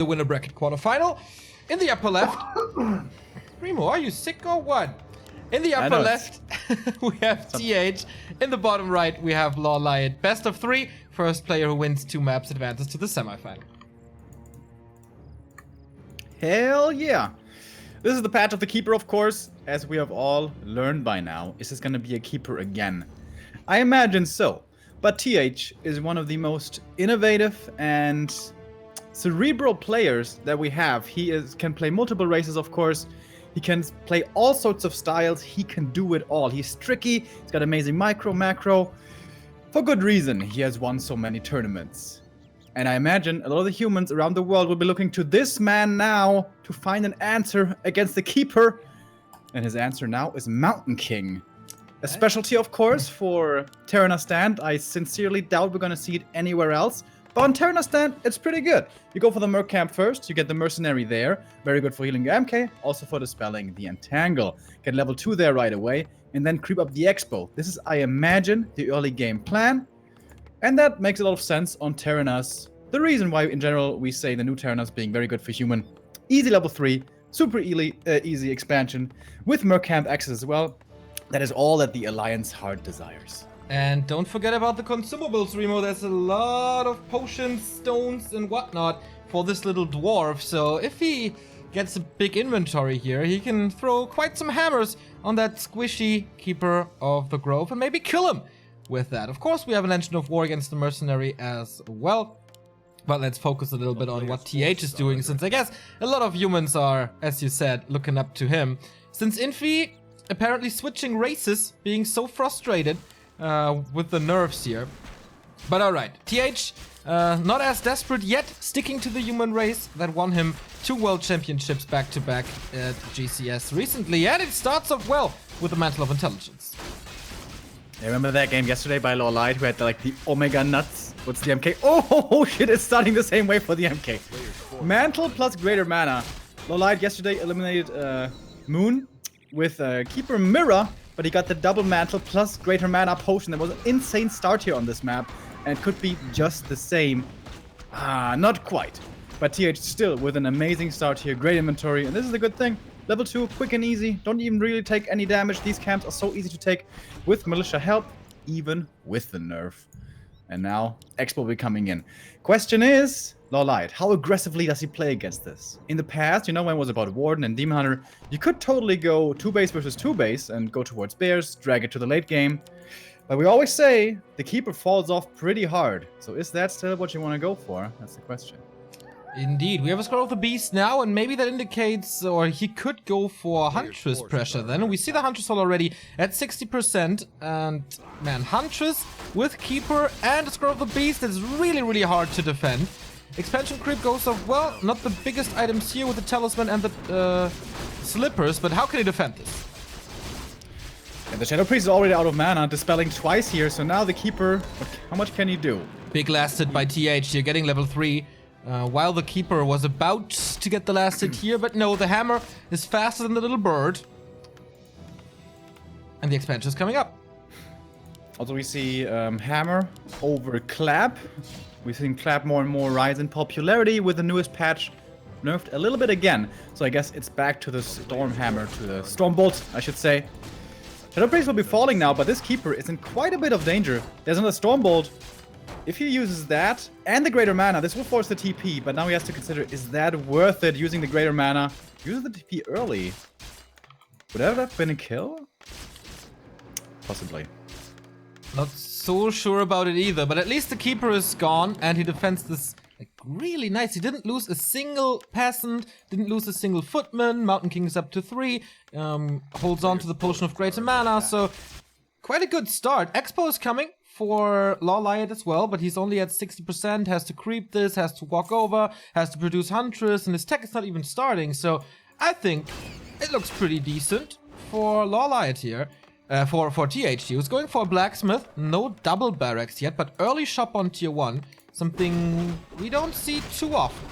the winner bracket quarterfinal. In the upper left, Remo, are you sick or what? In the upper left, we have TH. In the bottom right, we have LawLiet. Best of 3. First player who wins 2 maps advances to the semifinal. Hell yeah. This is the patch of the Keeper, of course, as we have all learned by now. Is this going to be a Keeper again? I imagine so. But TH is one of the most innovative and cerebral players that we have. He can play multiple races, of course. He can play all sorts of styles. He can do it all. He's tricky. He's got amazing micro, macro. For good reason, he has won so many tournaments. And I imagine a lot of the humans around the world will be looking to this man now to find an answer against the Keeper. And his answer now is Mountain King. A specialty, of course, for Terranar Stand. I sincerely doubt we're going to see it anywhere else. But on Terranar Stand, it's pretty good. You go for the Merc Camp first, you get the Mercenary there. Very good for healing your MK, also for dispelling the Entangle. Get level 2 there right away, and then creep up the Expo. This is, I imagine, the early game plan. And that makes a lot of sense on Terranars. The reason why, in general, we say the new Terranars being very good for human. Easy level 3, super easy expansion, with Merc Camp access as well. That is all that the Alliance heart desires. And don't forget about the consumables, Remo. There's a lot of potions, stones, and whatnot for this little dwarf. So if he gets a big inventory here, he can throw quite some hammers on that squishy Keeper of the Grove and maybe kill him with that. Of course, we have an Engine of War against the Mercenary as well. But let's focus a little bit on what TH is doing, since I guess a lot of humans are, as you said, looking up to him. Since Infi apparently switching races, being so frustrated with the nerfs here. But alright, TH not as desperate yet, sticking to the human race that won him 2 world championships back-to-back at GCS recently. And it starts off well with the Mantle of Intelligence. I remember that game yesterday by LawLiet who had like the Omega Nuts. What's the MK? Oh shit, it's starting the same way for the MK. Mantle plus Greater Mana. LawLiet yesterday eliminated Moon with Keeper Mirror, but he got the double Mantle plus Greater Mana Potion. That was an insane start here on this map, and it could be just the same. Not quite. But TH still with an amazing start here, great inventory, and this is a good thing. Level 2, quick and easy, don't even really take any damage. These camps are so easy to take with Militia help, even with the nerf. And now, Expo will be coming in. Question is, LawLiet, how aggressively does he play against this? In the past, you know, when it was about Warden and Demon Hunter, you could totally go 2 base versus 2 base and go towards Bears, drag it to the late game. But we always say, the Keeper falls off pretty hard. So is that still what you want to go for? That's the question. Indeed, we have a Scroll of the Beast now, and maybe that indicates, or he could go for Huntress pressure then. We see the Huntress already at 60%, and man, Huntress with Keeper and a Scroll of the Beast is really, really hard to defend. Expansion creep goes off well, not the biggest items here with the Talisman and the Slippers, but how can he defend this? And the Shadow Priest is already out of mana, dispelling twice here, so now the Keeper, how much can he do? Big last hit by TH here, getting level 3. While the Keeper was about to get the last hit here, but no, the hammer is faster than the little bird. And the expansion is coming up. Also, we see Hammer over Clap. We've seen Clap more and more rise in popularity with the newest patch. Nerfed a little bit again. So I guess it's back to the Storm Hammer, to the Storm Bolt, I should say. Shadow Priest will be falling now, but this Keeper is in quite a bit of danger. There's another Storm Bolt. If he uses that and the Greater Mana, this will force the TP, but now he has to consider, is that worth it using the Greater Mana? Use the TP early. Would that have been a kill? Possibly. Not so sure about it either, but at least the Keeper is gone and he defends this like really nice. He didn't lose a single peasant, didn't lose a single footman. Mountain King is up to 3, holds on to the Potion of Greater Mana, so quite a good start. Expo is coming for LawLiet as well, but he's only at 60%, has to creep this, has to walk over, has to produce Huntress, and his tech is not even starting, so I think it looks pretty decent for LawLiet here. For TH, he was going for a Blacksmith, no double barracks yet, but early shop on tier 1, something we don't see too often.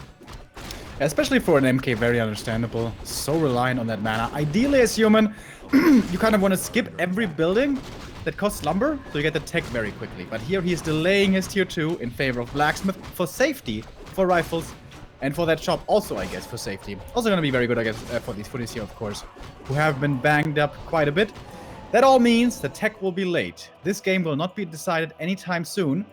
Especially for an MK, very understandable. So reliant on that mana. Ideally, as human, you kind of want to skip every building that costs lumber, so you get the tech very quickly. But here he's delaying his tier 2 in favor of Blacksmith for safety, for rifles, And for that shop also, I guess, for safety. Also gonna be very good, I guess, for these footies here, of course, who have been banged up quite a bit. That all means the tech will be late. This game will not be decided anytime soon.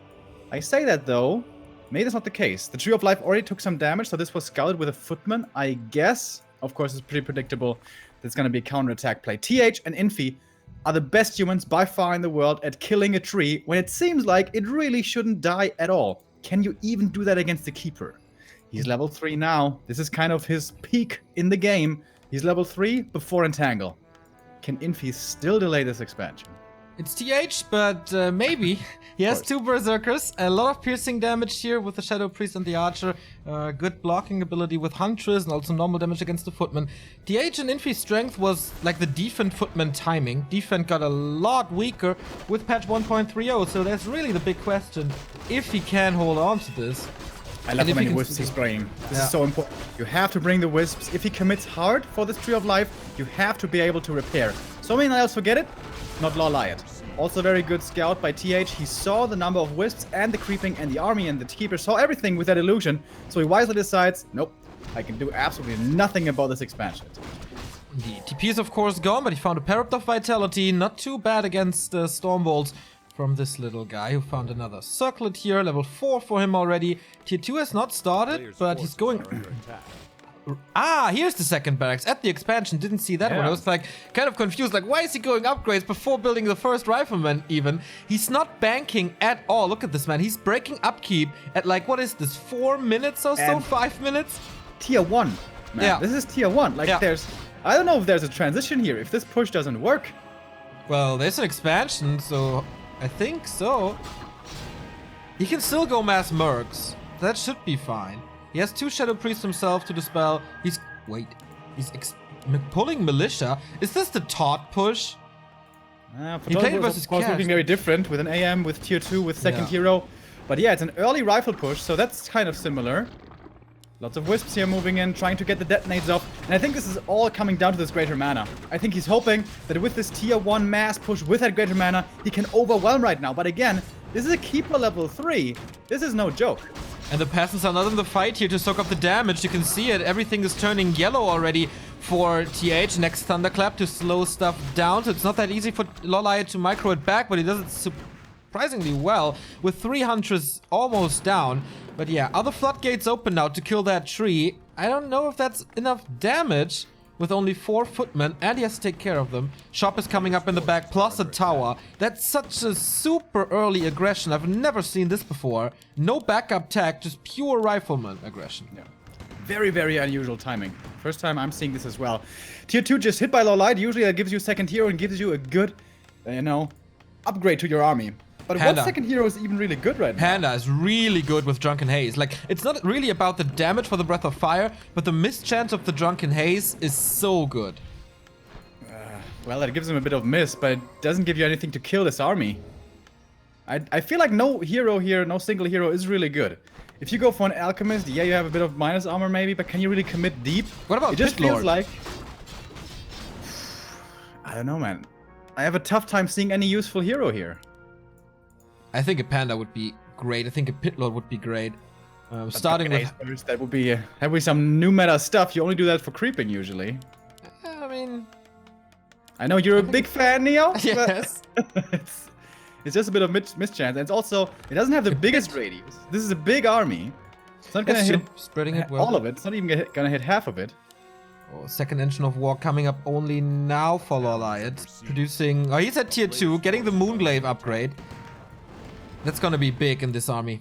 I say that, though, maybe that's not the case. The Tree of Life already took some damage, so this was scouted with a Footman, I guess. Of course, it's pretty predictable. There's gonna be a counterattack play. TH and Infi are the best humans by far in the world at killing a tree when it seems like it really shouldn't die at all. Can you even do that against the Keeper? He's level 3 now. This is kind of his peak in the game. He's level 3 before Entangle. Can Infi still delay this expansion? It's TH, but maybe. He has 2 Berserkers, a lot of piercing damage here with the Shadow Priest and the Archer, good blocking ability with Huntress, and also normal damage against the Footman. TH and Infi's strength was like the Defend Footman timing. Defend got a lot weaker with patch 1.30, so that's really the big question, if he can hold on to this. I love how many wisps he's spraying. This is so important. You have to bring the wisps. If he commits hard for this Tree of Life, you have to be able to repair. So many else forget it. Not LawLiet. Also very good scout by TH. He saw the number of wisps and the creeping and the army, and the Keeper saw everything with that illusion. So he wisely decides, nope, I can do absolutely nothing about this expansion. The TP is of course gone, but he found a Parrot of Vitality. Not too bad against Stormbolts from this little guy who found another Circlet here. Level 4 for him already. Tier 2 has not started, but he's going... Ah, here's the second barracks at the expansion. Didn't see that one. I was like kind of confused. Like, why is he going upgrades before building the first rifleman even? He's not banking at all. Look at this, man. He's breaking upkeep at like, what is this, 4 minutes or so? And 5 minutes? Tier 1, man. Yeah. This is tier 1. Like, there's... I don't know if there's a transition here. If this push doesn't work. Well, there's an expansion, so I think so. He can still go mass mercs. That should be fine. He has 2 Shadow Priests himself to dispel. He's... Wait. He's pulling Militia? Is this the Taunt push? He played versus of course looking very different with an AM, with tier 2, with second hero. But yeah, it's an early rifle push, so that's kind of similar. Lots of wisps here moving in, trying to get the detonates off. And I think this is all coming down to this greater mana. I think he's hoping that with this tier 1 mass push with that greater mana, he can overwhelm right now. But again, this is a Keeper level 3. This is no joke. And the peasants are not in the fight here to soak up the damage. You can see it. Everything is turning yellow already for TH. Next Thunderclap to slow stuff down. So it's not that easy for LawLiet to micro it back, but he does it surprisingly well with 3 Huntress almost down. But yeah, other floodgates open now to kill that tree. I don't know if that's enough damage with only 4 footmen, and he has to take care of them. Shop is coming up in the back, plus a tower. That's such a super early aggression. I've never seen this before. No backup tech, just pure rifleman aggression. Yeah. Very, very unusual timing. First time I'm seeing this as well. Tier 2 just hit by LawLiet. Usually that gives you second hero and gives you a good, you know, upgrade to your army. But Panda. what second hero is even really good right now? Panda is really good with Drunken Haze. Like, it's not really about the damage for the Breath of Fire, but the mischance of the Drunken Haze is so good. Well, it gives him a bit of miss, but it doesn't give you anything to kill this army. I feel like no hero here, no single hero is really good. If you go for an Alchemist, yeah, you have a bit of minus armor maybe, but can you really commit deep? What about It just Pit feels Lord? like... I don't know, man. I have a tough time seeing any useful hero here. I think a Panda would be great. I think a Pit Lord would be great. Starting with... That would be some new meta stuff. You only do that for creeping usually. I mean... I know you're a big fan, Neo. Yes. It's just a bit of mischance. And it's also... It doesn't have the biggest radius. This is a big army. It's not gonna hit spreading it well. all of it. It's not even gonna hit half of it. Oh, second Engine of War coming up only now for LawLiet. Producing... Oh, he's at tier 2, getting the Moonglaive upgrade. That's gonna be big in this army.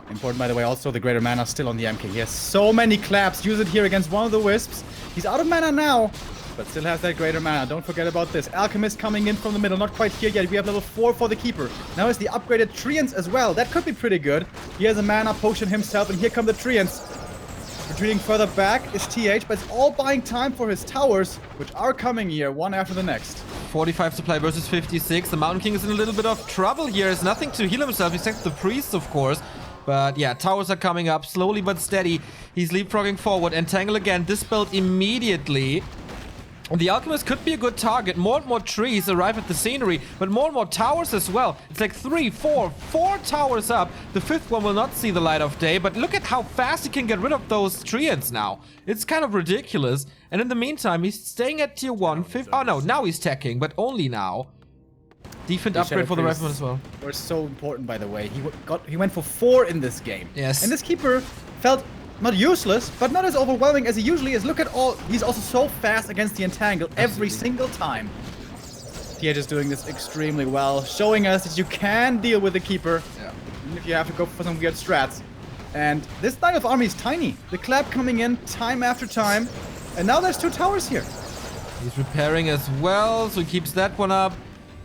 Important, by the way, also the greater mana still on the MK. He has so many claps. Use it here against one of the wisps. He's out of mana now, but still has that greater mana. Don't forget about this. Alchemist coming in from the middle. Not quite here yet. We have level 4 for the Keeper. Now is the upgraded Treants as well. That could be pretty good. He has a mana potion himself, and here come the Treants. Retreating further back is TH, but it's all buying time for his towers, which are coming here, one after the next. 45 supply versus 56. The Mountain King is in a little bit of trouble here. There's nothing to heal himself except the priests, of course. But yeah, towers are coming up slowly but steady. He's leapfrogging forward. Entangle again, dispelled immediately. And the Alchemist could be a good target. More and more trees arrive at the scenery, but more and more towers as well. It's like 3, 4 towers up. The 5th one will not see the light of day, but look at how fast he can get rid of those treants now. It's kind of ridiculous. And in the meantime, he's staying at tier 1. Oh no, now he's teching, but only now. Defend upgrade for the Rifleman as well. Were so important, by the way. He went for 4 in this game. Yes. And this keeper felt not useless, but not as overwhelming as he usually is. Look at all. He's also so fast against the Entangle every single time. TH is doing this extremely well, showing us that you can deal with the keeper, even if you have to go for some weird strats. And this Night Elf army is tiny. The clap coming in time after time. And now there's 2 towers here. He's repairing as well, so he keeps that one up.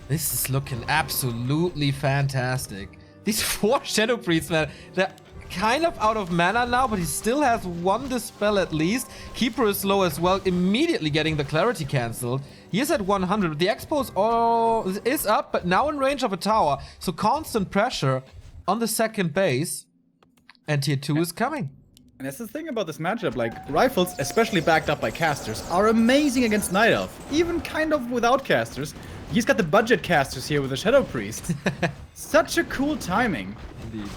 This is looking absolutely fantastic. These 4 Shadow Priests, man, they're kind of out of mana now, but he still has 1 Dispel at least. Keeper is low as well, immediately getting the Clarity cancelled. He is at 100. The Expose is up, but now in range of a tower. So constant pressure on the second base. And tier 2 is coming. And that's the thing about this matchup, like, Rifles, especially backed up by casters, are amazing against Night Elf. Even kind of without casters. He's got the budget casters here with the Shadow Priest. Such a cool timing. Indeed.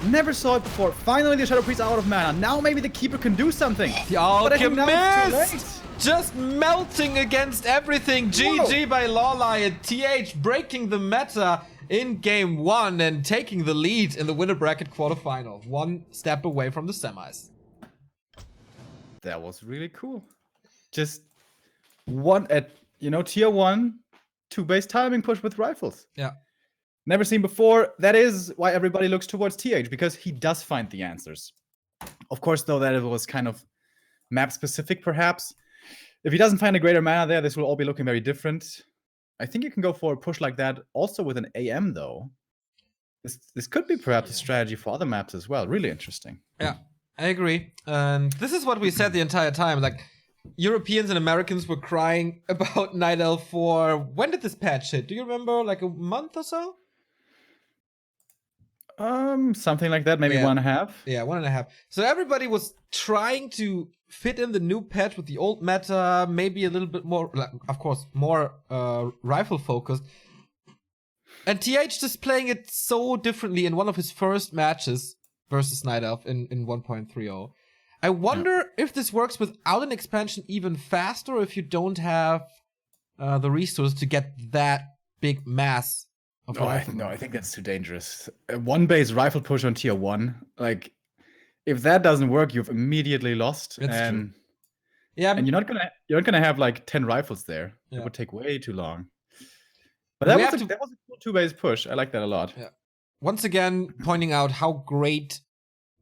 Never saw it before. Finally, the Shadow Priest are out of mana. Now maybe the Keeper can do something. The Alchemist! It's Just melting against everything. GG by LawLiet. TH breaking the meta in game 1 and taking the lead in the winner bracket quarterfinal. 1 step away from the semis. That was really cool. Just one at, tier 1, 2-base timing push with Rifles. Yeah. Never seen before. That is why everybody looks towards TH, because he does find the answers. Of course, though, that it was kind of map-specific, perhaps. If he doesn't find a greater mana there, this will all be looking very different. I think you can go for a push like that also with an AM, though. This could be perhaps a strategy for other maps as well. Really interesting. Yeah, I agree. And this is what we said the entire time. Like, Europeans and Americans were crying about Night Elf for... When did this patch hit? Do you remember? Like a month or so? Something like that. Maybe 1.5. Yeah, 1.5. So everybody was trying to fit in the new patch with the old meta, maybe a little bit more, like, of course, more rifle focused. And TH just playing it so differently in one of his first matches versus Night Elf in 1.30. I wonder if this works without an expansion even faster, or if you don't have the resources to get that big mass of rifle. No, I think that's too dangerous. A 1-base rifle push on tier 1, like, if that doesn't work, you've immediately lost. That's true. Yeah, and you're not gonna have like 10 rifles there. Yeah. It would take way too long. But that was a cool 2-base push. I like that a lot. Yeah. Once again, pointing out how great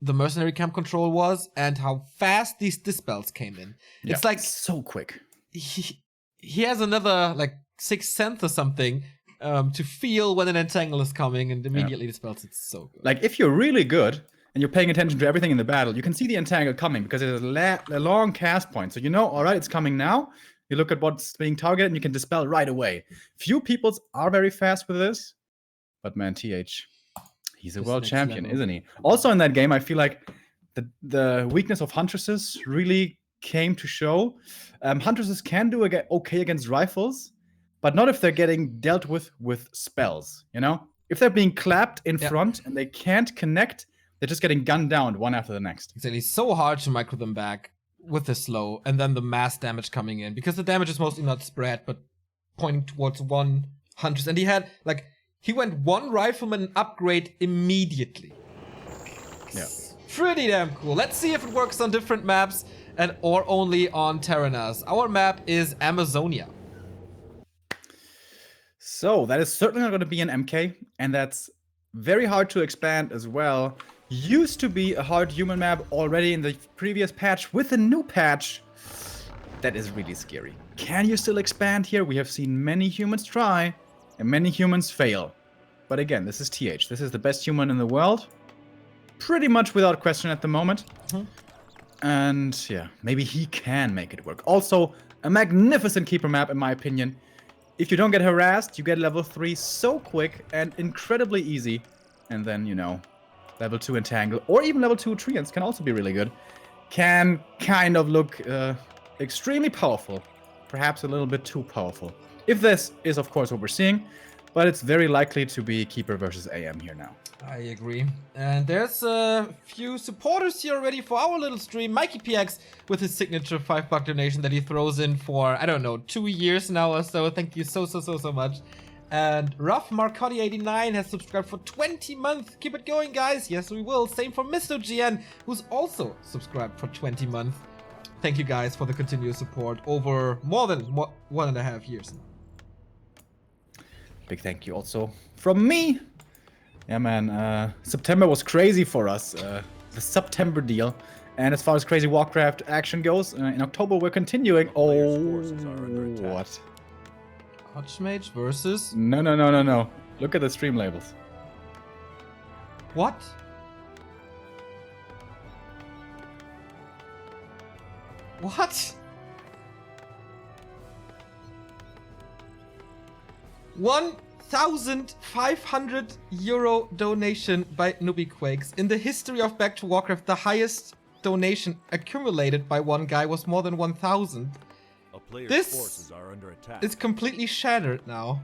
the mercenary camp control was and how fast these dispels came in. Yeah, it's like so quick. He has another like 6th sense or something to feel when an entangle is coming and immediately dispels. It's so good. Like, if you're really good and you're paying attention to everything in the battle, you can see the entangle coming because there's a long cast point. So all right, it's coming now. You look at what's being targeted and you can dispel right away. Few peoples are very fast with this, but man, TH, he's a world champion, isn't he? Also in that game, I feel like the weakness of Huntresses really came to show. Huntresses can do okay against rifles, but not if they're getting dealt with spells, If they're being clapped in front and they can't connect, they're just getting gunned down one after the next. Exactly. It's so hard to micro them back with the slow and then the mass damage coming in, because the damage is mostly not spread, but pointing towards one Huntress. And he went 1 rifleman upgrade immediately. Yeah. Pretty damn cool. Let's see if it works on different maps or only on Terranas. Our map is Amazonia. So that is certainly not going to be an MK, and that's very hard to expand as well. Used to be a hard human map already in the previous patch. With a new patch, that is really scary. Can you still expand here? We have seen many humans try and many humans fail. But again, this is TH. This is the best human in the world. Pretty much without question at the moment. And yeah, maybe he can make it work. Also, a magnificent keeper map in my opinion. If you don't get harassed, you get level 3 so quick and incredibly easy. And then, level 2 Entangle, or even level 2 Treants can also be really good. Can kind of look extremely powerful perhaps a little bit too powerful. If this is, of course, what we're seeing, but it's very likely to be Keeper versus AM here now. I agree. And there's a few supporters here already for our little stream. Mikey PX with his signature $5 donation that he throws in for, I don't know, 2 years now or so. Thank you so much. And Rough Marcotti89 has subscribed for 20 months. Keep it going, guys. Yes, we will. Same for Mr. GN, who's also subscribed for 20 months. Thank you guys for the continuous support over more than 1.5 years now. Big thank you also from me. Yeah, man. September was crazy for us. The September deal. And as far as crazy Warcraft action goes, in October we're continuing. Oh, what? Archmage versus... No. Look at the stream labels. What? What? 1,500 euro donation by Nubiquakes. In the history of Back to Warcraft, the highest donation accumulated by one guy was more than 1,000. This is completely shattered now.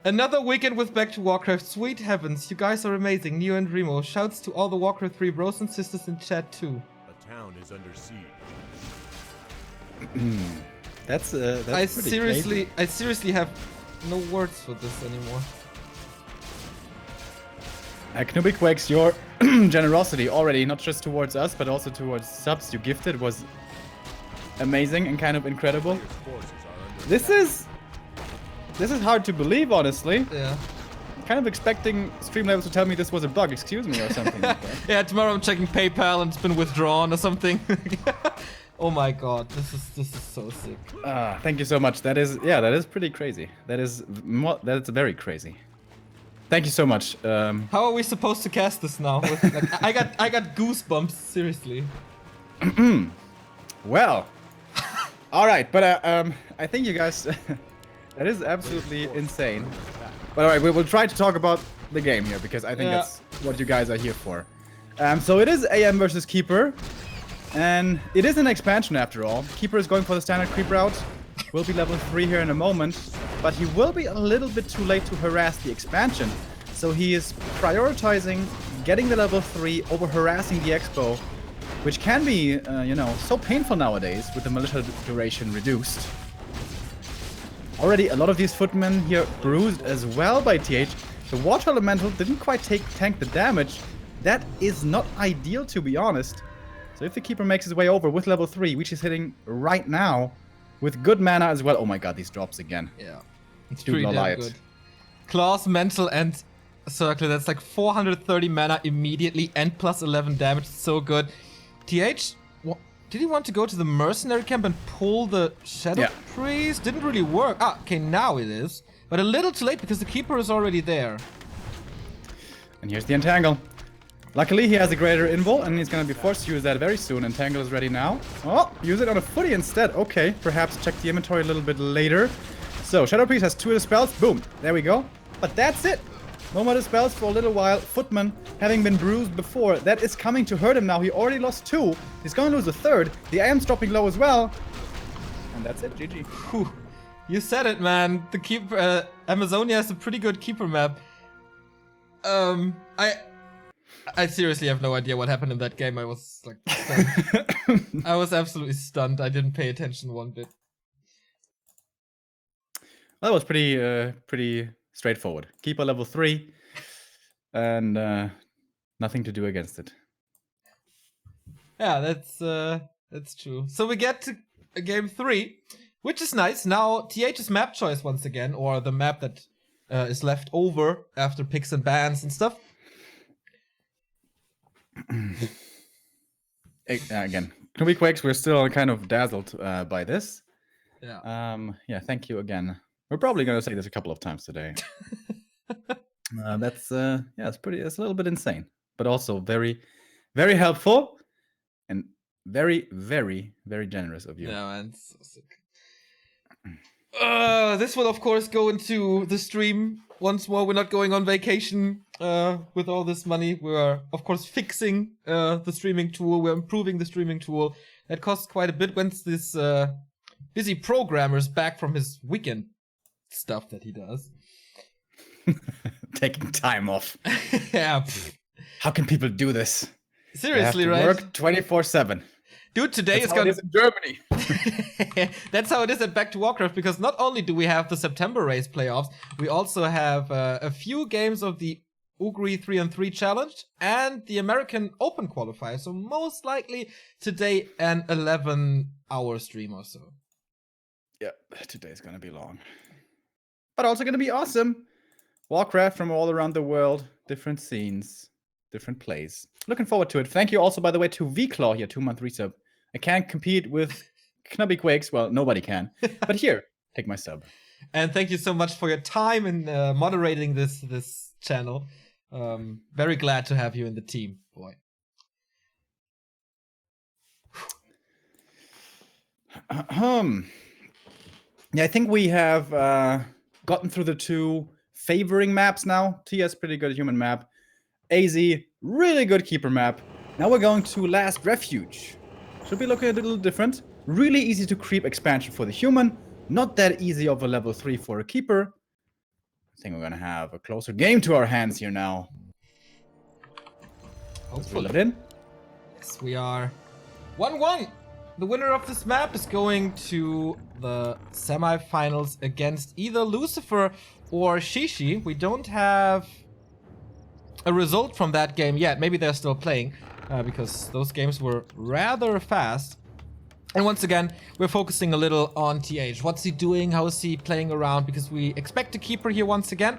Another weekend with Back to Warcraft. Sweet heavens, you guys are amazing. Neo and Remo. Shouts to all the Warcraft 3 bros and sisters in chat too. The town is under siege. That's I seriously have no words for this anymore. Knubiquakes, your generosity already, not just towards us, but also towards subs you gifted, was amazing and kind of incredible. This is hard to believe, honestly. Yeah. Kind of expecting Streamlabs to tell me this was a bug, excuse me, or something like that. Yeah, tomorrow I'm checking PayPal and it's been withdrawn or something. Oh my god, this is so sick. Thank you so much. That is pretty crazy. That's very crazy. Thank you so much. How are we supposed to cast this now? Like, I got goosebumps, seriously. Well, all right, but I think you guys, that is absolutely insane. But all right, we will try to talk about the game here because I think that's what you guys are here for. So it is AM versus Keeper, and it is an expansion after all. Keeper is going for the standard creep route. Will be level 3 here in a moment, but he will be a little bit too late to harass the expansion. So he is prioritizing getting the level 3 over harassing the Expo, which can be, you know, so painful nowadays with the militia duration reduced. Already a lot of these footmen here bruised as well by TH. The Water Elemental didn't quite tank the damage. That is not ideal, to be honest. So if the Keeper makes his way over with level 3, which he's hitting right now, with good mana as well. Oh my god, these drops again. Yeah. It's Dude, pretty damn good. Claws, Mental, and Circle. That's like 430 mana immediately and plus 11 damage. So good. TH, did he want to go to the mercenary camp and pull the Shadow Priest? Didn't really work. Ah, okay, now it is. But a little too late because the Keeper is already there. And here's the Entangle. Luckily, he has a greater invul, and he's going to be forced to use that very soon. Entangle is ready now. Oh, use it on a footy instead. Okay, perhaps check the inventory a little bit later. So, Shadow Priest has 2 of the spells. Boom. There we go. But that's it. No more spells for a little while. Footman, having been bruised before, that is coming to hurt him now. He already lost 2. He's going to lose a 3rd. The AM's dropping low as well. And that's it. GG. Whew. You said it, man. The Keeper, Amazonia has a pretty good Keeper map. I seriously have no idea what happened in that game. I was like stunned. I was absolutely stunned. I didn't pay attention one bit. That was pretty straightforward. Keeper level 3, and nothing to do against it. Yeah, that's true. So we get to game 3, which is nice. Now TH's map choice once again, or the map that is left over after picks and bans and stuff. Again, Knubiquakes, we're still kind of dazzled by this. Yeah. Yeah, thank you again. We're probably gonna say this a couple of times today. That's it's a little bit insane, but also very, very helpful and very, very, very generous of you. Yeah, man, it's so sick. This will of course go into the stream once more. We're not going on vacation with all this money. We're of course fixing the streaming tool. We're improving the streaming tool. That costs quite a bit once this busy programmers back from his weekend stuff that he does. Taking time off. Yeah. How can people do this? Seriously, they have to right? work 24/7. Dude, today That's is how it gonna. is in Germany. That's how it is at Back to Warcraft, because not only do we have the September race playoffs, we also have a few games of the Ugri 3-on-3 challenge and the American Open qualifier. So most likely today an 11-hour stream or so. Yeah, today's gonna be long. But also gonna be awesome. Warcraft from all around the world, different scenes, different plays. Looking forward to it. Thank you also, by the way, to V-Claw here, 2-month resub. I can't compete with Knubby Quakes. Well, nobody can. But here, take my sub. And thank you so much for your time in moderating this channel. Very glad to have you in the team, boy. Yeah, I think we have gotten through the two favoring maps now. TS, pretty good human map. AZ, really good keeper map. Now we're going to Last Refuge. Should be looking a little different. Really easy to creep expansion for the human. Not that easy of a level 3 for a keeper. I think we're gonna have a closer game to our hands here now. Let's reel it in. Yes, we are 1-1. The winner of this map is going to the semifinals against either Lucifer or Shishi. We don't have a result from that game yet. Maybe they're still playing because those games were rather fast. And once again, we're focusing a little on TH. What's he doing? How is he playing around? Because we expect a keeper here once again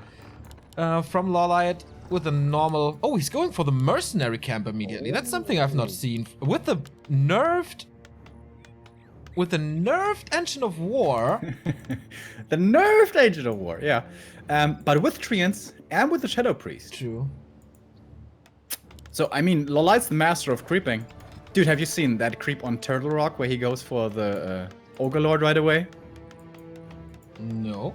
from LawLiet with a normal... Oh, he's going for the mercenary camp immediately. That's something I've not seen. With the nerfed Engine of War. The nerfed Engine of War, yeah. But with Treants and with the Shadow Priest. True. So, I mean, LawLiet's the master of creeping. Dude, have you seen that creep on Turtle Rock where he goes for the Ogre Lord right away? No.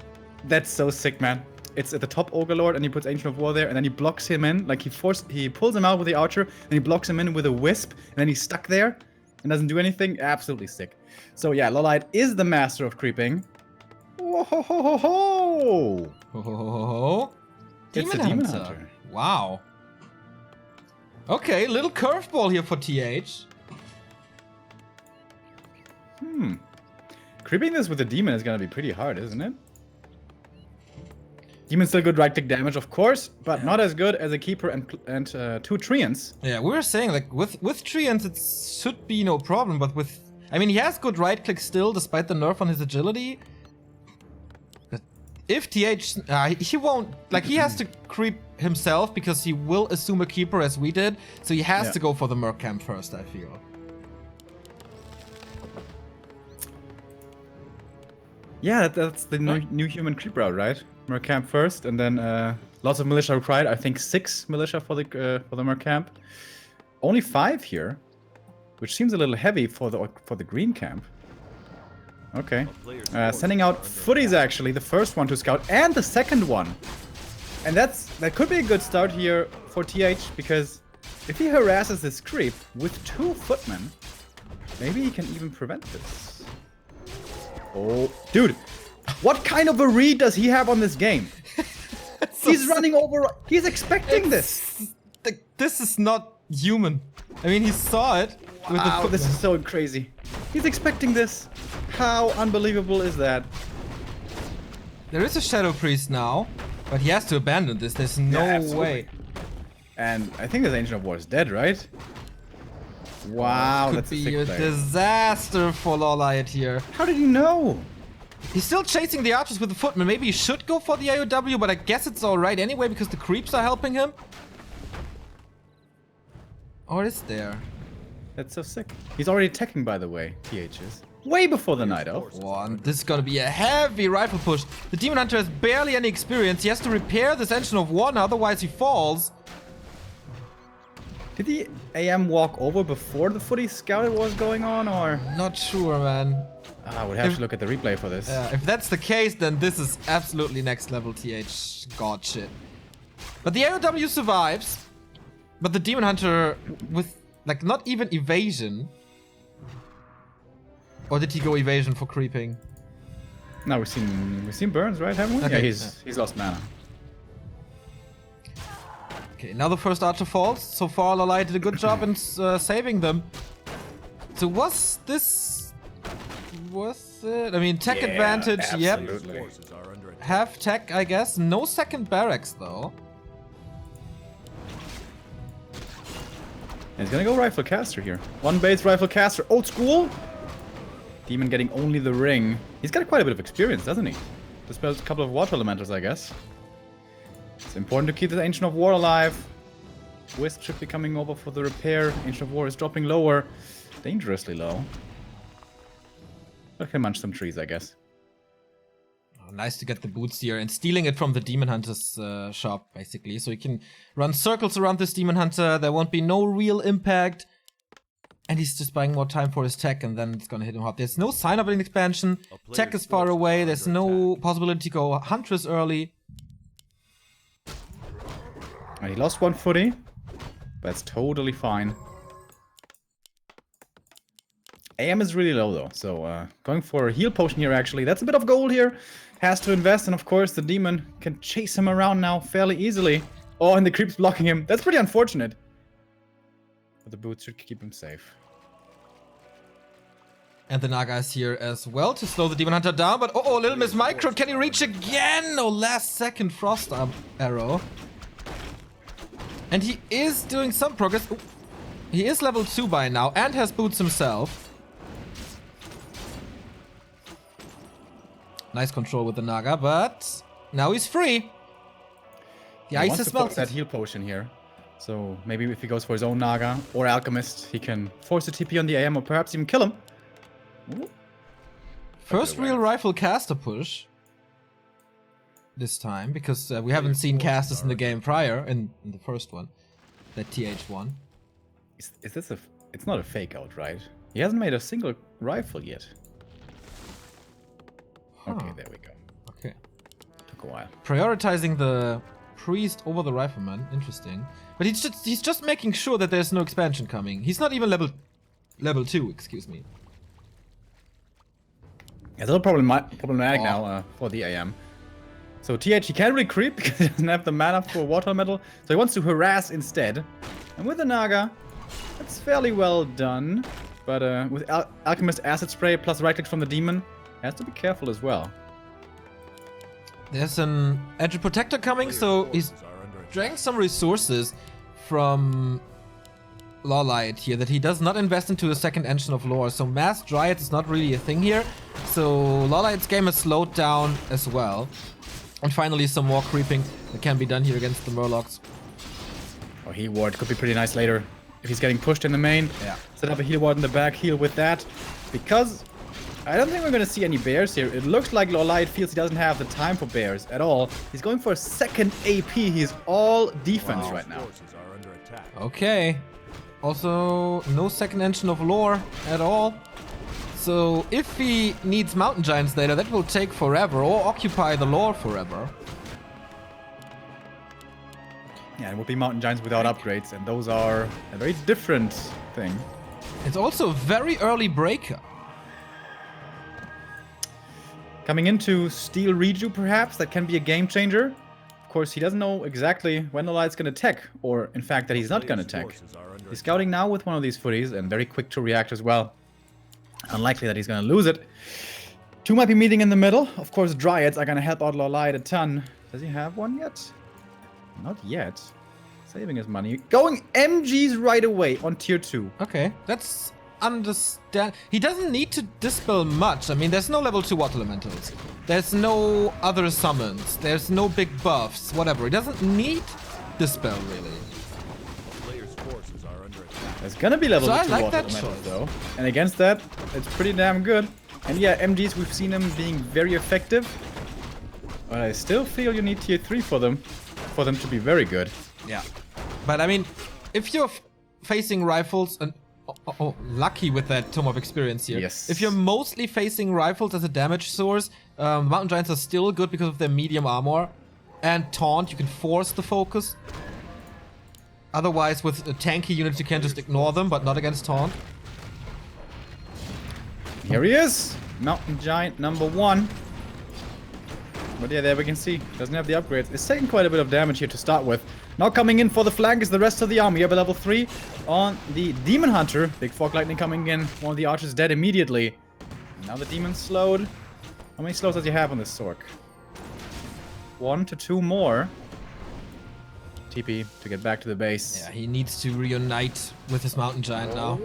That's so sick, man. It's at the top Ogre Lord, and he puts Ancient of War there, and then he blocks him in. Like, he pulls him out with the Archer, and he blocks him in with a Wisp, and then he's stuck there and doesn't do anything. Absolutely sick. So, yeah, LawLiet is the master of creeping. Whoa ho ho ho ho! Ho, ho, ho, ho. It's a Demon Hunter. Wow. Okay, little curveball here for TH. Creeping this with a demon is gonna be pretty hard, isn't it? Demon's still good right-click damage, of course, but not as good as a keeper and two Treants. Yeah, we were saying, like, with Treants it should be no problem, but with... I mean, he has good right-click still, despite the nerf on his agility. But if TH... he won't... Like, he has to creep himself, because he will assume a keeper as we did, so he has to go for the Merc Camp first, I feel. Yeah, that's the new human creep route, right? Merc Camp first, and then lots of militia required. I think 6 militia for the Merc Camp. Only 5 here, which seems a little heavy for the green camp. Okay, sending out footies actually, the first one to scout and the second one, and that could be a good start here for TH, because if he harasses this creep with 2 footmen, maybe he can even prevent this. Oh, dude, what kind of a read does he have on this game? So he's running over. He's expecting this. This is not human. I mean, he saw it. Wow, this is so crazy. He's expecting this. How unbelievable is that? There is a Shadow Priest now, but he has to abandon this. There's no way. And I think this Ancient of War is dead, right? Wow, Could that's be a sick play. disaster for LawLiet here. How did he know? He's still chasing the archers with the footman. Maybe he should go for the AOW, but I guess it's alright anyway because the creeps are helping him. Or is there? That's so sick. He's already attacking, by the way, TH is. Way before the Night Elf. One. This is gonna be a heavy rifle push. The Demon Hunter has barely any experience. He has to repair this Engine of War, otherwise he falls. Did the AM walk over before the footy scout was going on, or? Not sure, man. I would have to look at the replay for this. If that's the case, then this is absolutely next level TH god shit. But the AOW survives. But the Demon Hunter with, like, not even evasion. Or did he go evasion for creeping? No, we've seen burns, right? Haven't we? Okay. Yeah, he's lost mana. Okay, now the first archer falls. So far, LawLiet did a good job in saving them. So was this worth it? I mean, tech advantage, absolutely. yep. Half tech, I guess. No second barracks, though. And he's gonna go Rifle Caster here. One base Rifle Caster, old school. Demon getting only the ring. He's got quite a bit of experience, doesn't he? Dispels a couple of Water Elementals, I guess. It's important to keep the Ancient of War alive. Wisp should be coming over for the repair. Ancient of War is dropping lower. Dangerously low. But can munch some trees, I guess. Oh, nice to get the boots here and stealing it from the Demon Hunter's shop, basically. So you can run circles around this Demon Hunter. There won't be no real impact. And he's just buying more time for his tech, and then it's gonna hit him hard. There's no sign of an expansion. Tech is far away. There's no possibility to go Huntress early. And he lost one footy. That's totally fine. AM is really low though, so going for a heal potion here actually. That's a bit of gold here. Has to invest, and of course the demon can chase him around now fairly easily. Oh, and the creep's blocking him. That's pretty unfortunate. But the boots should keep him safe. And the Naga is here as well to slow the Demon Hunter down. But oh, Little Miss Micro, can he reach again? No, last second Frost Arrow. And he is doing some progress. Ooh. He is level 2 by now and has boots himself. Nice control with the Naga, but now he's free. The ice is melted. That heal potion here. So maybe if he goes for his own Naga or Alchemist, he can force a TP on the AM or perhaps even kill him. Ooh. First real Rifle Caster push. This time, because we haven't seen casters in the game prior, in the first one. That TH1. Is this a... It's not a fake out, right? He hasn't made a single rifle yet. Huh. Okay, there we go. Okay. Took a while. Prioritizing the priest over the rifleman. Interesting. But he's just making sure that there's no expansion coming. He's not even level 2, excuse me. It's a little problematic now for the AM. So TH, he can't really creep because he doesn't have the mana for Water Metal. So he wants to harass instead. And with the Naga, that's fairly well done. But with Alchemist Acid Spray plus right click from the Demon, has to be careful as well. There's an Edge Protector coming, so he's drawing some resources from LawLiet here that he does not invest into the second engine of lore. So Mass Dryad is not really a thing here. So LawLiet's game is slowed down as well. And finally some more creeping that can be done here against the Murlocs. Oh, heal ward could be pretty nice later. If he's getting pushed in the main, set up a heal ward in the back, heal with that. Because I don't think we're going to see any bears here. It looks like LawLiet feels he doesn't have the time for bears at all. He's going for a second AP. He's all defense right now. Okay. Also, no second engine of lore at all. So if he needs Mountain Giants later, that will take forever, or occupy the lore forever. Yeah, it would be Mountain Giants without upgrades, and those are a very different thing. It's also a very early breaker. Coming into Steel Reju, perhaps, that can be a game changer. Of course, he doesn't know exactly when LawLiet's gonna tech, or in fact that he's not gonna tech. He's scouting now with one of these footies, and very quick to react as well. Unlikely that he's gonna lose it. Two might be meeting in the middle. Of course, Dryads are gonna help out LawLiet a ton. Does he have one yet? Not yet. Saving his money. Going MGs right away on tier 2. Okay, that's understand. He doesn't need to dispel much. I mean, there's no level 2 water elementals. There's no other summons. There's no big buffs. Whatever. He doesn't need dispel really. There's gonna be level 2 I like water that elementals choice. though. And against that, it's pretty damn good. And yeah, MGs, we've seen them being very effective. But I still feel you need tier 3 for them to be very good. Yeah. But I mean, if you're facing rifles and lucky with that Tome of Experience here. Yes. If you're mostly facing rifles as a damage source, Mountain Giants are still good because of their medium armor. And Taunt, you can force the focus. Otherwise, with tanky units, you can just ignore them, but not against Taunt. Here he is! Mountain Giant number 1. But yeah, there we can see. Doesn't have the upgrades. It's taking quite a bit of damage here to start with. Now coming in for the flank is the rest of the army. You have a level 3 on the Demon Hunter. Big Fog Lightning coming in. One of the archers dead immediately. Now the demon's slowed. How many slows does he have on this Sork? 1 to 2 more. TP to get back to the base. Yeah, he needs to reunite with his Mountain Giant now.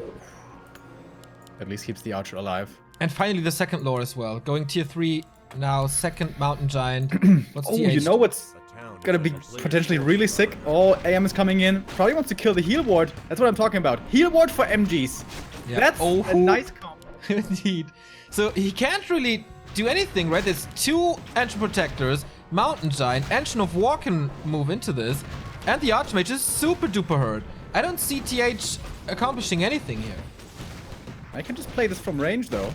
At least keeps the archer alive. And finally the second lore as well. Going tier 3 now, second Mountain Giant. What's Oh, TH? you know what's gonna be potentially really sick? Oh, AM is coming in. Probably wants to kill the heal ward. That's what I'm talking about. Heal ward for MGs. Yeah. That's a nice comp. Indeed. So he can't really do anything, right? There's 2 Ancient Protectors, Mountain Giant, Ancient of War can move into this, and the Archmage is super duper hurt. I don't see TH accomplishing anything here. I can just play this from range though.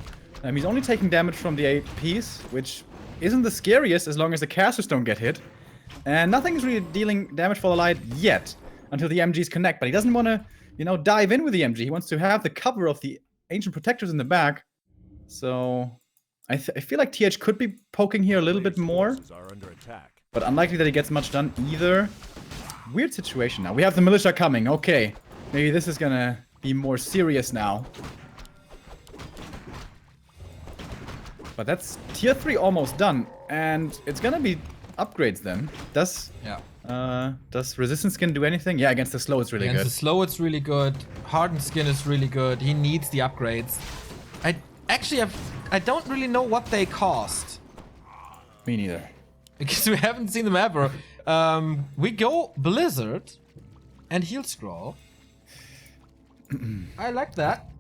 He's only taking damage from the APs, which isn't the scariest as long as the casters don't get hit. And nothing is really dealing damage for the light yet until the MGs connect. But he doesn't want to, you know, dive in with the MG. He wants to have the cover of the Ancient Protectors in the back. So I feel like TH could be poking here a little bit more. But unlikely that he gets much done either. Weird situation now. We have the militia coming. Okay. Maybe this is gonna be more serious now. But that's tier 3 almost done. And it's gonna be upgrades then. Does resistance skin do anything? Yeah, against the slow it's really good. Against the slow it's really good. Hardened skin is really good. He needs the upgrades. I don't really know what they cost. Me neither. Because we haven't seen them ever. We go Blizzard and Heal Scroll. I like that.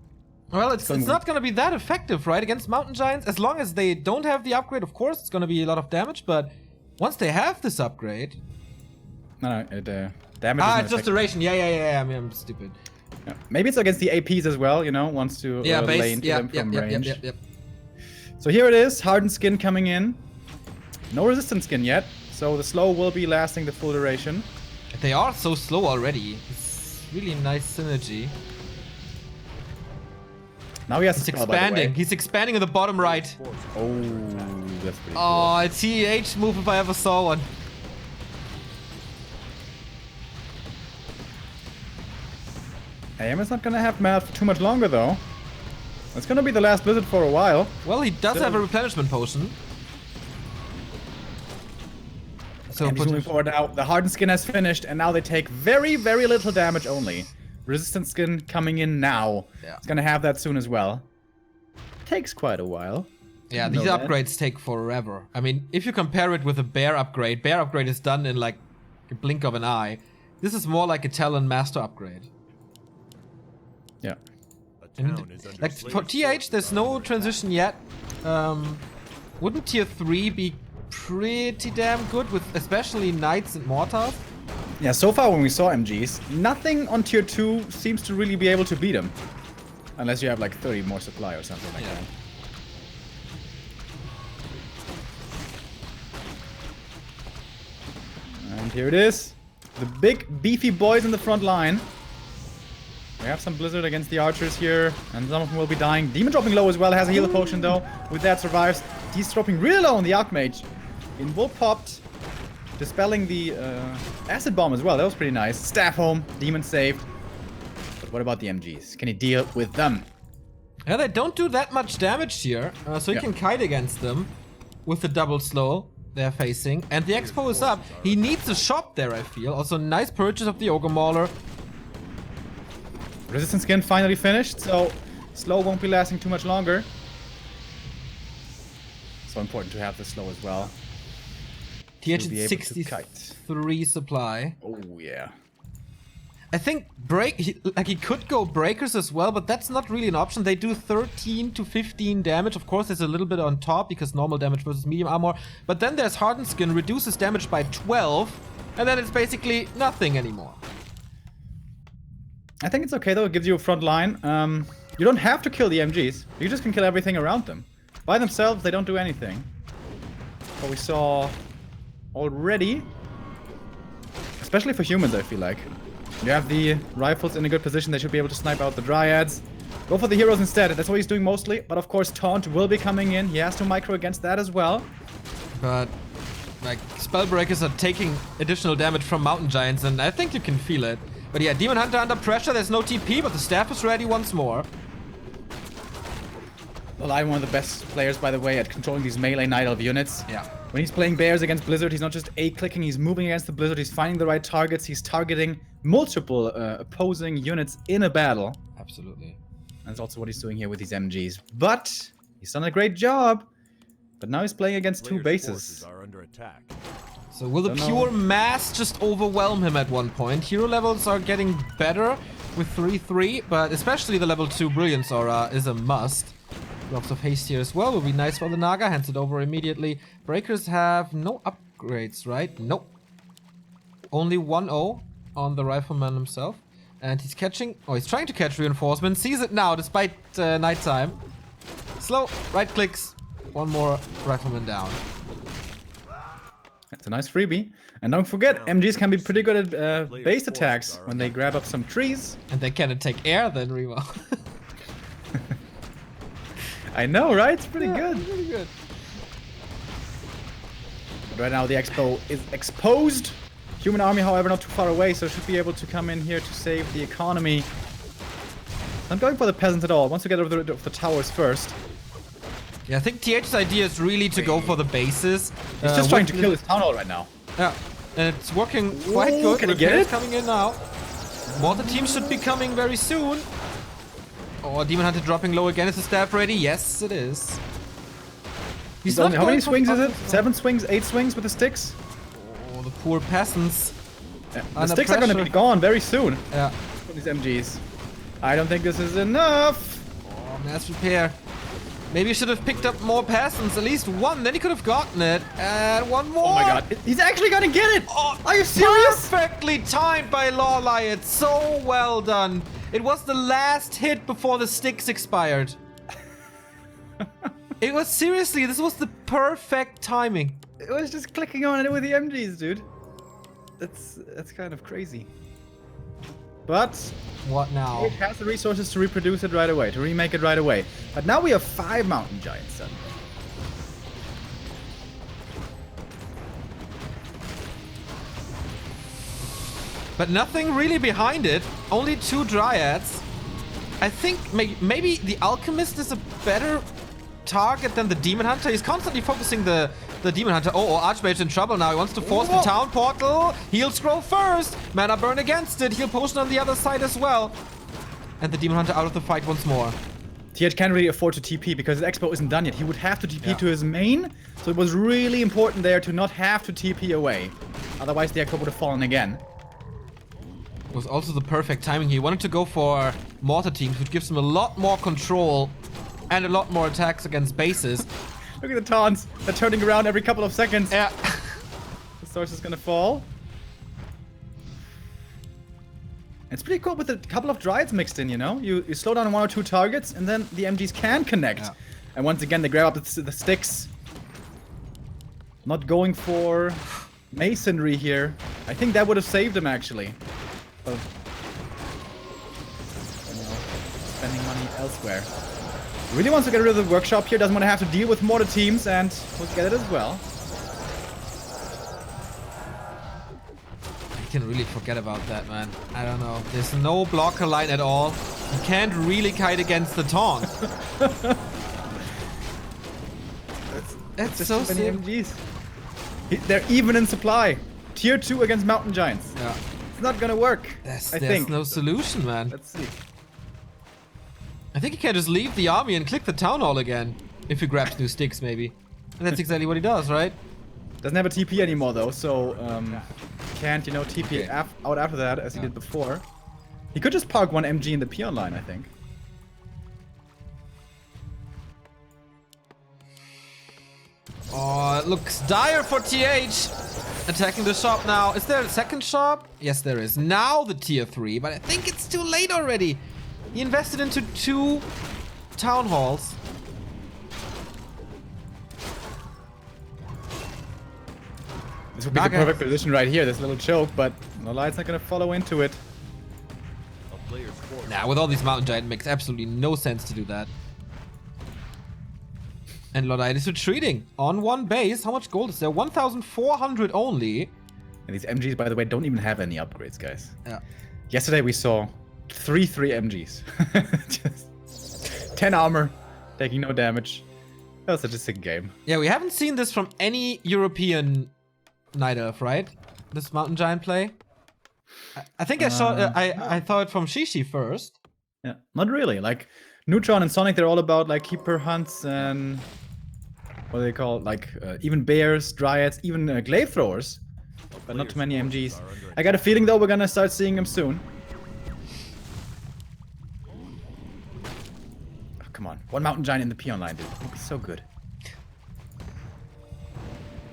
Well, it's not going to be that effective, right, against Mountain Giants. As long as they don't have the upgrade, of course, it's going to be a lot of damage. But once they have this upgrade... No, damage it's just duration. Yeah. I mean, I'm stupid. Yeah. Maybe it's against the APs as well, you know, wants to lay into them from range. So here it is, Hardened Skin coming in. No resistance skin yet, so the slow will be lasting the full duration. They are so slow already. It's really nice synergy. Now he has He's expanding. He's expanding in the bottom right. Oh, that's pretty cool. Oh, a TH move if I ever saw one. AM is not gonna have mana for too much longer though. It's gonna be the last Blizzard for a while. Well, he does have a replenishment potion. So and he's moving forward now. The Hardened Skin has finished, and now they take very, very little damage only. Resistance Skin coming in now. Yeah. It's gonna have that soon as well. Takes quite a while. Yeah, these upgrades take forever. I mean, if you compare it with a Bear upgrade is done in like a blink of an eye. This is more like a Talon Master upgrade. Yeah. And like for TH, there's no transition yet. Wouldn't tier 3 be pretty damn good with especially Knights and Mortars? Yeah, so far when we saw MGs, nothing on tier 2 seems to really be able to beat them. Unless you have like 30 more supply or something like that. And here it is. The big beefy boys in the front line. We have some Blizzard against the archers here, and some of them will be dying. Demon dropping low as well, has a healer potion though. With that survives. He's dropping really low on the Archmage. Invul popped, dispelling the acid bomb as well. That was pretty nice. Staff home, Demon saved. But what about the MGs? Can he deal with them? Yeah, they don't do that much damage here, so he can kite against them with the double slow they're facing. And the Expo is up. He needs a shop there, I feel. Also, nice purchase of the Ogre Mauler. Resistance skin finally finished, so slow won't be lasting too much longer. So important to have the slow as well. TH at 63 supply. Oh yeah. I think he could go breakers as well, but that's not really an option. They do 13 to 15 damage. Of course, there's a little bit on top because normal damage versus medium armor. But then there's Hardened Skin, reduces damage by 12, and then it's basically nothing anymore. I think it's okay though, it gives you a front line. You don't have to kill the MGs, you just can kill everything around them. By themselves, they don't do anything. What we saw already, especially for humans, I feel like. You have the rifles in a good position, they should be able to snipe out the Dryads. Go for the heroes instead. That's what he's doing mostly. But of course, Taunt will be coming in. He has to micro against that as well. But, like, Spellbreakers are taking additional damage from Mountain Giants, and I think you can feel it. But yeah, Demon Hunter under pressure. There's no TP, but the staff is ready once more. LawLiet, one of the best players, by the way, at controlling these melee Night Elf units. Yeah. When he's playing bears against Blizzard, he's not just A-clicking, he's moving against the Blizzard, he's finding the right targets, he's targeting multiple opposing units in a battle. Absolutely. That's also what he's doing here with these MGs. But he's done a great job. But now he's playing against two bases. Are under attack. So will the pure mass just overwhelm him at one point? Hero levels are getting better with 3-3, but especially the level 2 Brilliance Aura is a must. Lots of haste here as well. Will be nice for the Naga. Hands it over immediately. Breakers have no upgrades, right? Nope. Only 1-0 on the Rifleman himself. And he's catching... Oh, he's trying to catch reinforcements. Sees it now, despite nighttime. Slow. Right clicks. One more Rifleman down. That's a nice freebie. And don't forget, MGs can be pretty good at base attacks when they grab up some trees. And they can take air then, Remo. I know, right? It's pretty good. Pretty good. But right now the Expo is exposed. Human army, however, not too far away, so should be able to come in here to save the economy. Not going for the peasants at all. Wants to get rid of the towers first. Yeah, I think TH's idea is really to go for the bases. He's just trying to kill his town hall right now. Yeah, and it's working quite good. Can he get it? Coming in now. More the team should be coming very soon. Oh, Demon Hunter dropping low again. Is the staff ready? Yes, it is. He's not how many going swings for is it? 7 swings, 8 swings with the sticks? Oh, the poor peasants. Yeah. The Under sticks are going to pressure. be gone very soon. Yeah. For these MGs. I don't think this is enough. Oh, mass repair. Maybe you should have picked up more peasants, at least one, then he could have gotten it. And one more. Oh my god, he's actually gonna get it! Oh, are you serious? Perfectly timed by LawLiet. So well done. It was the last hit before the sticks expired. It was seriously, this was the perfect timing. It was just clicking on it with the MGs, dude. That's kind of crazy. But What now? it has the resources to reproduce it right away, to remake it right away. But now we have 5 mountain giants suddenly. But nothing really behind it. Only 2 dryads. I think maybe the alchemist is a better target than the demon hunter. He's constantly focusing the demon hunter. Oh, Archmage's in trouble now. He wants to force the town portal. Heal scroll first. Mana burn against it. Heal potion on the other side as well. And the demon hunter out of the fight once more. TH can't really afford to TP because his expo isn't done yet. He would have to TP to his main, so it was really important there to not have to TP away. Otherwise the expo would have fallen again. It was also the perfect timing. He wanted to go for mortar teams, which gives him a lot more control and a lot more attacks against bases. Look at the taunts. They're turning around every couple of seconds. Yeah. The source is gonna fall. It's pretty cool with a couple of dryads mixed in, you know? You slow down 1 or 2 targets, and then the MGs can connect. Yeah. And once again, they grab up the sticks. Not going for masonry here. I think that would have saved him, actually. But, you know, spending money elsewhere. Really wants to get rid of the workshop here, doesn't want to have to deal with mortar teams, and we'll get it as well. You can really forget about that, man. I don't know. There's no blocker line at all. You can't really kite against the taunt. That's Just so too many sick. MGs. They're even in supply. Tier 2 against mountain giants. Yeah. It's not gonna work. I There's think. no solution, man. Let's see. I think he can just leave the army and click the town hall again. If he grabs new sticks, maybe. And that's exactly what he does, right? Doesn't have a TP anymore though, so can't, you know, TP out after that as he did before. He could just park one MG in the peon line, I think. Oh, it looks dire for TH. Attacking the shop now. Is there a second shop? Yes, there is. Now the tier 3, but I think it's too late already. He invested into 2 town halls. This would be the perfect position right here, this little choke, but LawLiet's not gonna follow into it. A player's force Nah, with all these Mountain Giant makes absolutely no sense to do that. And LawLiet is retreating on one base. How much gold is there? 1,400 only. And these MGs, by the way, don't even have any upgrades, guys. Yeah. Yesterday we saw 3 MGs. Just 10 armor, taking no damage. That was such a sick game. Yeah, we haven't seen this from any European Night Elf, right? This Mountain Giant play. I think I saw. I saw it from Shishi first. Yeah, not really. Like Neutron and Sonic, they're all about like keeper hunts and what do they call it? Like even bears, dryads, even glaive throwers. But not too many MGs. I got a feeling though we're gonna start seeing them soon. Oh, come on, one Mountain Giant in the peon line, dude. It'd be so good.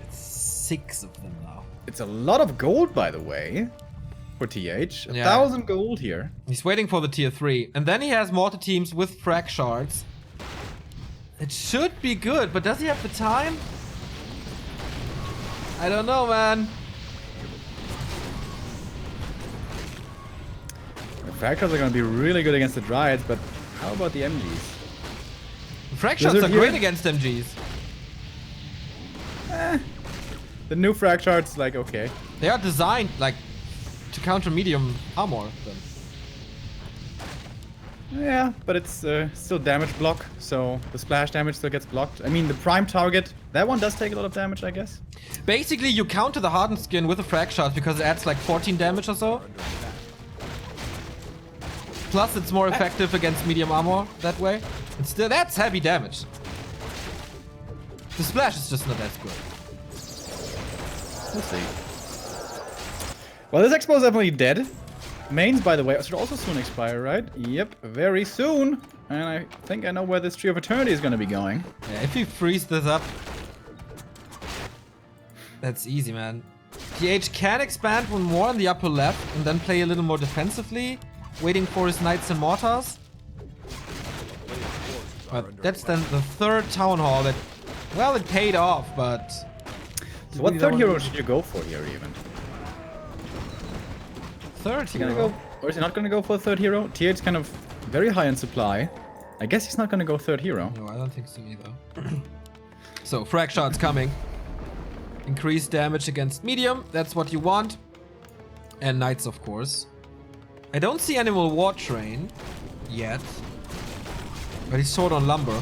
6 of them now. It's a lot of gold, by the way, for TH. 1,000 gold here. He's waiting for the tier 3. And then he has mortar teams with frag shards. It should be good, but does he have the time? I don't know, man. The frag shards are going to be really good against the Dryads, but how about the MGs? Frag shards are great against MGs. The new frag shards, like, okay. They are designed, like, to counter medium armor, then. Yeah, but it's still damage block, so the splash damage still gets blocked. I mean, the prime target, that one does take a lot of damage, I guess. Basically, you counter the hardened skin with a frag shard because it adds like 14 damage or so. Plus, it's more effective against medium armor that way. And still, that's heavy damage. The splash is just not as good. We'll see. Well, this expo is definitely dead. Mains, by the way, should also soon expire, right? Yep, very soon. And I think I know where this Tree of Eternity is going to be going. Yeah, if you freeze this up, that's easy, man. TH can expand one more on the upper left and then play a little more defensively, waiting for his Knights and Mortars. But that's then the 3rd Town Hall that, well, it paid off, but... So what 3rd hero should you go for here, even? 3rd hero? Go, or is he not going to go for a 3rd hero? TH is kind of very high in supply. I guess he's not going to go 3rd hero. No, I don't think so either. So, frag shots coming. Increased damage against medium, that's what you want. And Knights, of course. I don't see Animal War Train yet. But he's short on lumber.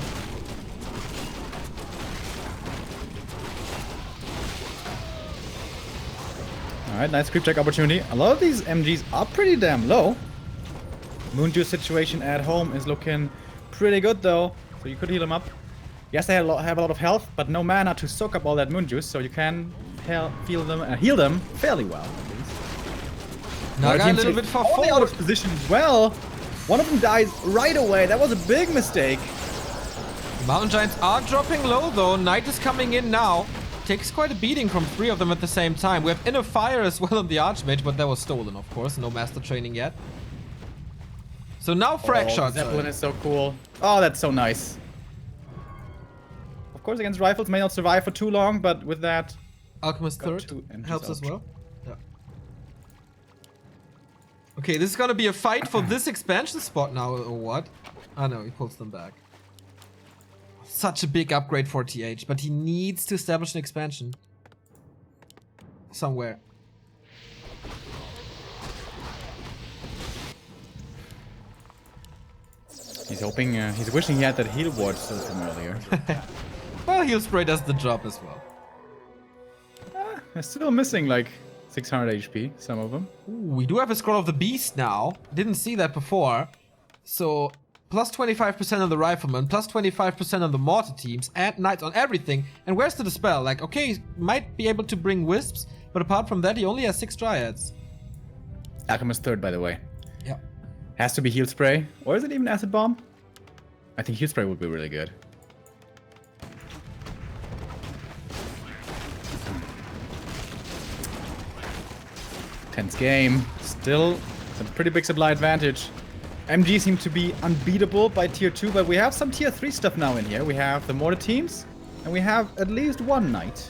Alright, nice creep check opportunity. A lot of these MGs are pretty damn low. Moon Juice situation at home is looking pretty good though. So you could heal them up. Yes, they have a lot of health, but no mana to soak up all that Moon Juice. So you can heal them fairly well, at least. Now I got a little bit far forward. Out of position as well. One of them dies right away. That was a big mistake. Mountain Giants are dropping low though. Knight is coming in now. Takes quite a beating from 3 of them at the same time. We have Inner Fire as well on the Archmage, but that was stolen, of course. No Master Training yet. So now frag shots. Zeppelin is so cool. Oh, that's so nice. Of course, against rifles, may not survive for too long, but with that... Alchemist 3rd helps as well. Yeah. Okay, this is gonna be a fight for this expansion spot now, or what? Oh no, he pulls them back. Such a big upgrade for TH, but he needs to establish an expansion. Somewhere. He's hoping, he's wishing he had that heal ward system earlier. Well, heal spray does the job as well. They're still missing like 600 HP, some of them. Ooh, we do have a Scroll of the Beast now. Didn't see that before. So... plus 25% on the Rifleman, plus 25% on the Mortar teams, and Knights on everything. And where's the Dispel? Like, okay, he might be able to bring Wisps, but apart from that, he only has 6 Dryads. Alchemist 3rd, by the way. Yeah. Has to be Heal Spray. Or is it even Acid Bomb? I think Heal Spray would be really good. Tense game. Still a pretty big supply advantage. MG seem to be unbeatable by tier 2, but we have some tier 3 stuff now in here. We have the mortar teams, and we have at least one knight.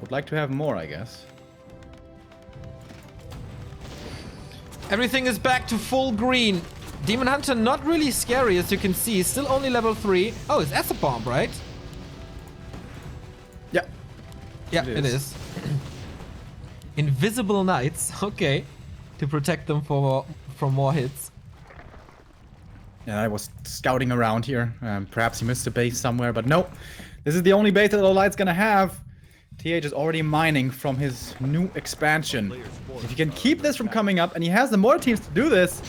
Would like to have more, I guess. Everything is back to full green. Demon Hunter not really scary, as you can see. Still only level 3. Oh, it's Acid Bomb, right? Yeah. Yeah, it is. Invisible Knights. Okay. To protect them from more hits. Yeah, I was scouting around here. Perhaps he missed a base somewhere, but nope. This is the only base that LawLiet's gonna have. TH is already mining from his new expansion. If he can keep this from coming up, and he has the more teams to do this,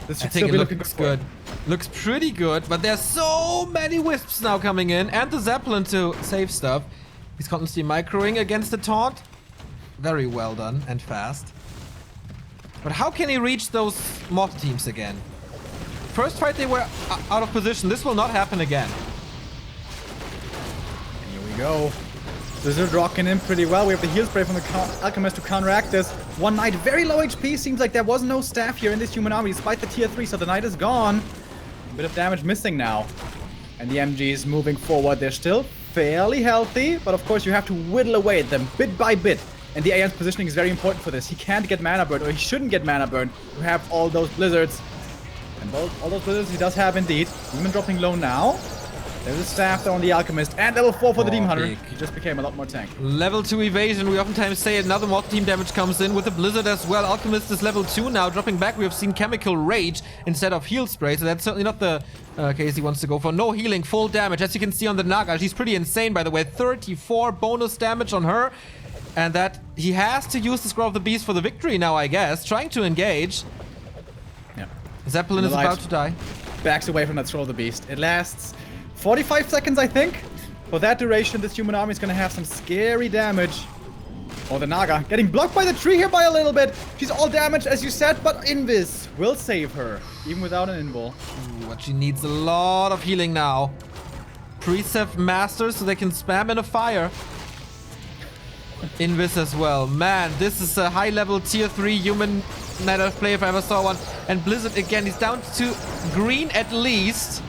this should still be looking good. Looks pretty good, but there's so many wisps now coming in, and the Zeppelin to save stuff. He's constantly microing against the taunt. Very well done and fast. But how can he reach those mortar teams again? First fight they were out of position. This will not happen again. And here we go. Blizzard rocking in pretty well. We have the heal spray from the Alchemist to counteract this. One Knight, very low HP. Seems like there was no staff here in this human army despite the tier 3, so the Knight is gone. A bit of damage missing now. And the MGs moving forward. They're still fairly healthy, but of course you have to whittle away at them bit by bit. And the AM's positioning is very important for this. He can't get mana burn, or he shouldn't get mana burn to have all those blizzards. And all those blizzards he does have indeed. Demon dropping low now. There's a staff there on the Alchemist, and level 4 for the Demon Hunter. He just became a lot more tanky. Level 2 evasion, we oftentimes say another mortar team damage comes in with the Blizzard as well. Alchemist is level 2 now, dropping back. We have seen Chemical Rage instead of Heal Spray, so that's certainly not the case he wants to go for. No healing, full damage. As you can see on the Naga, she's pretty insane, by the way. 34 bonus damage on her, and that he has to use the Scroll of the Beast for the victory now, I guess. Trying to engage. Yeah. Zeppelin is about to die. Backs away from that Scroll of the Beast. It lasts 45 seconds, I think. For that duration, this human army is going to have some scary damage. Oh, the Naga getting blocked by the tree here by a little bit. She's all damaged, as you said, but Invis will save her, even without an invul. But she needs a lot of healing now. Precept Masters so they can spam in a fire. Invis as well. Man, this is a high-level tier 3 human Night Elf play if I ever saw one. And Blizzard, again, he's down to green at least.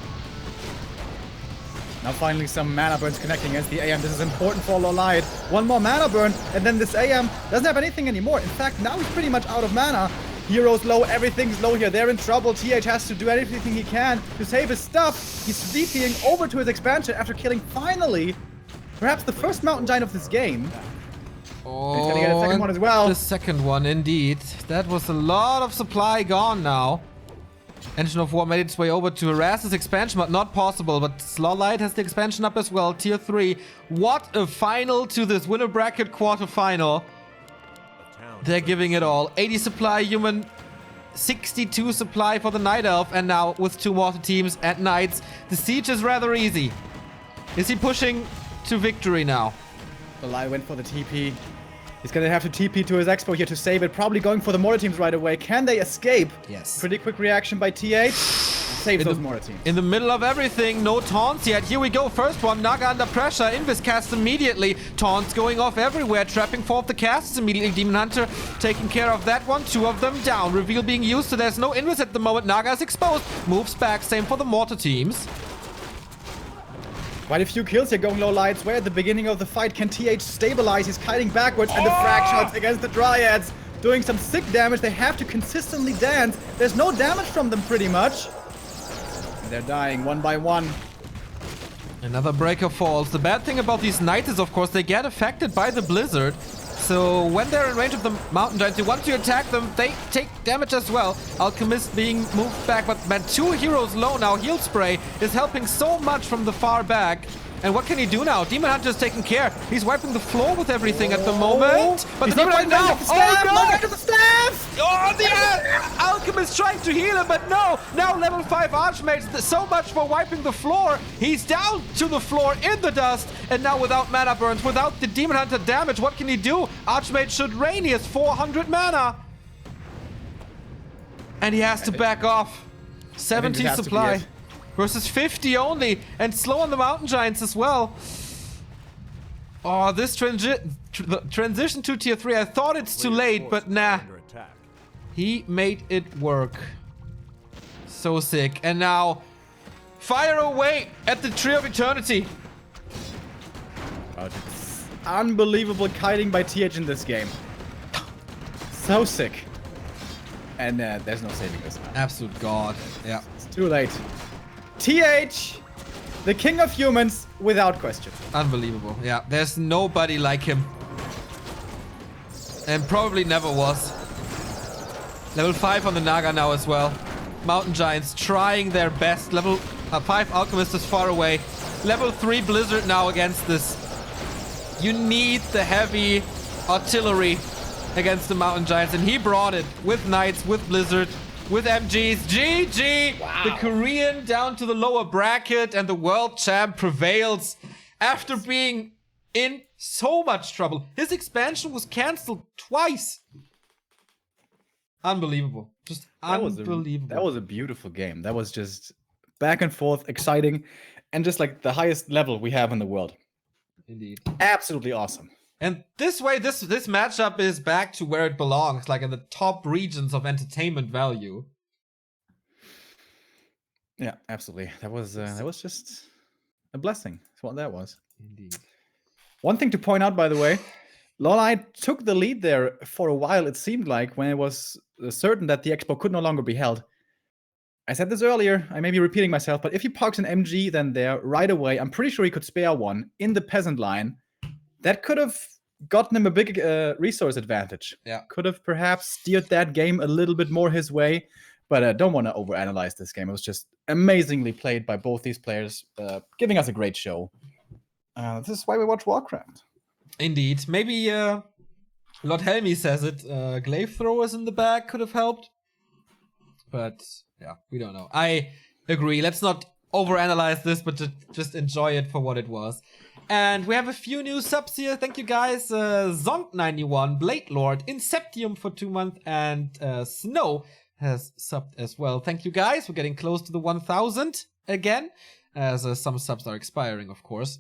Now finally some mana burns connecting against the AM. This is important for LawLiet. One more mana burn, and then this AM doesn't have anything anymore. In fact, now he's pretty much out of mana. Heroes low, everything's low here. They're in trouble. TH has to do everything he can to save his stuff. He's VPing over to his expansion after killing, finally, perhaps the first mountain giant of this game. Oh, and he's gonna get a second one as well. The second one, indeed. That was a lot of supply gone now. Engine of War made its way over to harass this expansion, but not possible. But LawLiet has the expansion up as well, tier 3. What a final to this winner bracket quarterfinal. They're giving it all. 80 supply human, 62 supply for the Night Elf, and now with 2 mortar teams and Knights, the siege is rather easy. Is he pushing to victory now? LawLiet went for the TP. He's gonna have to TP to his expo here to save it. Probably going for the mortar teams right away. Can they escape? Yes. Pretty quick reaction by TH. Saves those mortar teams. In the middle of everything, no taunts yet. Here we go. First one, Naga under pressure. Invis cast immediately. Taunts going off everywhere. Trapping 4 of the casts immediately. Demon Hunter taking care of that one. 2 of them down. Reveal being used, so there's no Invis at the moment. Naga is exposed. Moves back. Same for the mortar teams. Quite a few kills here going LawLiet's way at the beginning of the fight. Can TH stabilize? He's kiting backwards, and the frag shots against the Dryads doing some sick damage. They have to consistently dance. There's no damage from them pretty much. And they're dying one by one. Another breaker falls. The bad thing about these Knights is, of course, they get affected by the Blizzard. So when they're in range of the Mountain Giants, you want to attack them, they take damage as well. Alchemist being moved back, but man, 2 heroes low now. Heal Spray is helping so much from the far back. And what can he do now? Demon Hunter is taking care. He's wiping the floor with everything at the moment. But the Demon Hunter now! Oh no! The staff! Oh, the Alchemist trying to heal him, but no! Now level 5 Archmage. So much for wiping the floor. He's down to the floor in the dust. And now without mana burns, without the Demon Hunter damage, what can he do? Archmage should rain. He has 400 mana. And he has to back off. 70 supply. Versus 50 only, and slow on the Mountain Giants as well. Oh, this transition to tier 3, I thought it's too late, but nah. He made it work. So sick. And now, fire away at the Tree of Eternity. Oh, it's unbelievable kiting by TH in this game. So sick. And there's no saving this now. Absolute god. Yeah. It's too late. TH, the king of humans, without question. Unbelievable. Yeah, there's nobody like him. And probably never was. Level 5 on the Naga now as well. Mountain Giants trying their best. Level 5 Alchemist is far away. Level 3 Blizzard now against this. You need the heavy artillery against the Mountain Giants, and he brought it with Knights, with Blizzard, with MGs. GG! Wow. The Korean down to the lower bracket, and the world champ prevails after being in so much trouble. His expansion was cancelled twice. Unbelievable. Just unbelievable. That was a beautiful game. That was just back and forth, exciting, and just like the highest level we have in the world. Indeed. Absolutely awesome. And this way, this matchup is back to where it belongs, like in the top regions of entertainment value. Yeah, absolutely. That was just a blessing. That's what that was. Indeed. One thing to point out, by the way, LawLiet took the lead there for a while, it seemed like, when it was certain that the expo could no longer be held. I said this earlier, I may be repeating myself, but if he parks an MG then there right away, I'm pretty sure he could spare one in the peasant line. That could have gotten him a big resource advantage. Yeah. Could have perhaps steered that game a little bit more his way, but I don't want to overanalyze this game. It was just amazingly played by both these players, giving us a great show. This is why we watch Warcraft. Indeed. Maybe Lord Helmi says it. Glaive throwers in the back could have helped. But yeah, we don't know. I agree. Let's not overanalyze this, but just enjoy it for what it was. And we have a few new subs here. Thank you guys. Zonk91, Blade Lord, Inceptium for 2 months, and Snow has subbed as well. Thank you guys. We're getting close to the 1,000 again, as some subs are expiring, of course.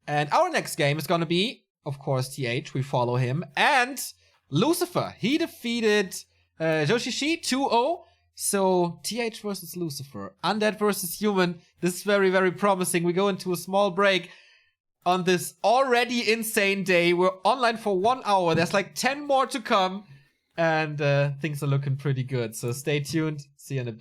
And our next game is going to be, of course, TH. We follow him. And Lucifer. He defeated Joshishi 2-0. So, TH versus Lucifer. Undead versus Human. This is very, very promising. We go into a small break on this already insane day. We're online for 1 hour. There's like 10 more to come. And things are looking pretty good. So, stay tuned. See you in a bit.